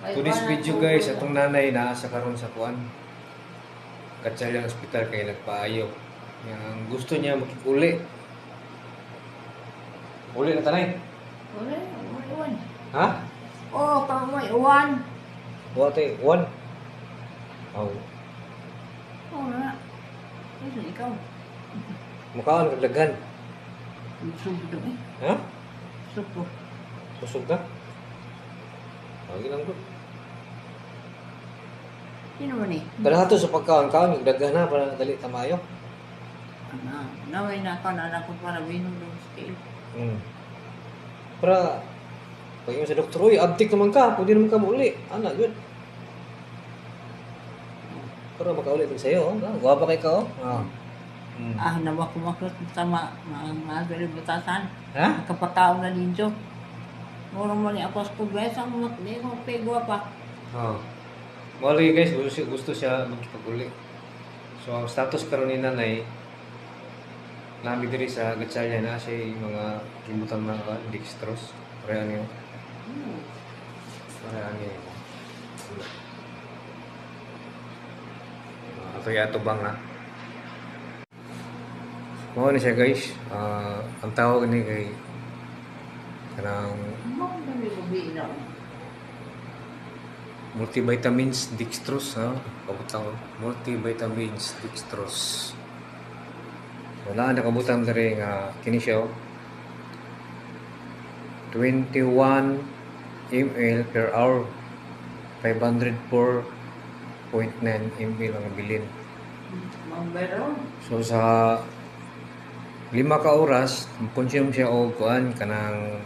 To this video guys, atong nanay na sa karon sa kuan. Katsalang hospital kay nagpaayo. Yang gusto niya makikuli. Uli na tanay. Uli, uwan. Ha? Oh, pang may uwan. What one? Oh. Oh, na. Ito, ikaw. Mukhaon kag daghan. Subo daw eh. Ha? Subo. Busog ka? Lagi lang ko. Sino man eh? Pero hato sa pagkaon-kaon, daghan na para dali tamayo. Naway na ako na anak ko para binulong scale. Para pag yung sa doktor, uy, abtik naman ka, pwede naman ka mauli. Ana, yun. Para makauli din sa'yo, guwapa kay ka, oh. Nawa ko makot sa mga butasan. Ha? Kapataon na dito. Mura mo ni Apos ko, guys, ang mga kong pegwa pa. Oh. Mali guys, gusto siya magkipag-uli. So, ang status karon ni nanay, nami diri sa Gatchalian na siya mga kimutan mga dextrose. Pareha niyo. Pareha niyo. Ato yato bang na. Mao ni siya guys. Ang tawag ni kay kanang multivitamins dextrose, ha? Kabutang multivitamins dextrose. Wala nakabutang diri nga kini siya 21 ml per hour. 504.9 ml ang bilin. So sa 5 ka oras, consume siya og kuan kanang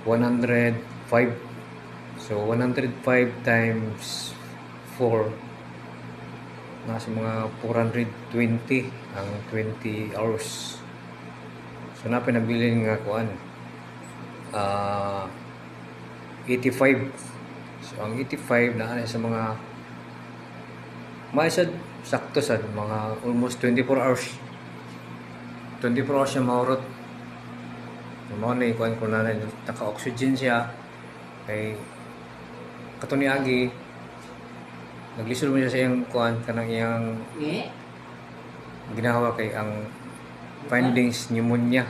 105. So 105 times 4 nasa mga 420 ang 20 hours. So na pinabilin nga kuan 85. So ang 85 na sa mga maisad sakto sa mga almost 24 hours. 24 hours siya maurot. Mo na kuan ko na naka-oxygen siya kay katong agi naglisod mo siya sa iyang kuan kanang iyang ginawa kay ang findings pneumonia.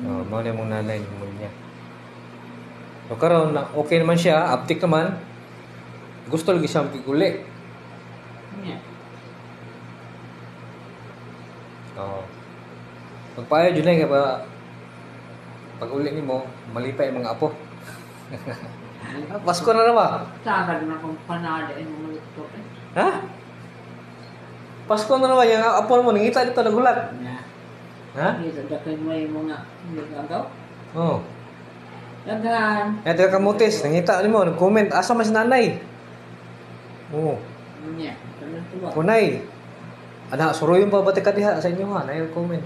Mao na mong nanay pneumonia. So karon na okay naman siya, aptik naman. Gusto lagi siyang piguli. Pagpayo jud kay pag uli nimo malipay ang mga apo. Pasko na naman. Sagad na kong panada yung mga ito eh. Ha? Pasko na naman yung apo mo nangita dito nagulat. Ha? Dito dakay mo yung mga nagagaw. Oo. Daghan. Taga kamutis, nangita mo, nag-comment, asa mas nanay? Oo. Nya, kanang tuwa. Kunay. Ana, suruyon pa ba ka diha sa inyo ha? Nag-comment.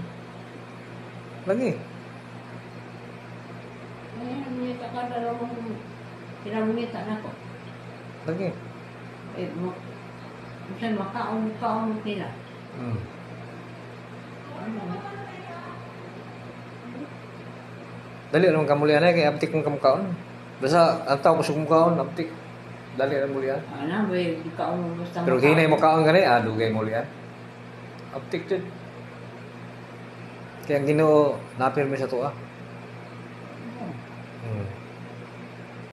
Lagi. Mita ka na lang pinamita na ko. Lagi. Kasi makaon nila. Dali naman kamulian kay aptik ng kamkaon. Basta ang tao kusog makaon, aptik. Dali na mulian. May kaon mo basta. Pero hinay mo kaon gani, dugay mulian. Aptik jud. Kaya ang Ginoo napirmi sa tuwa.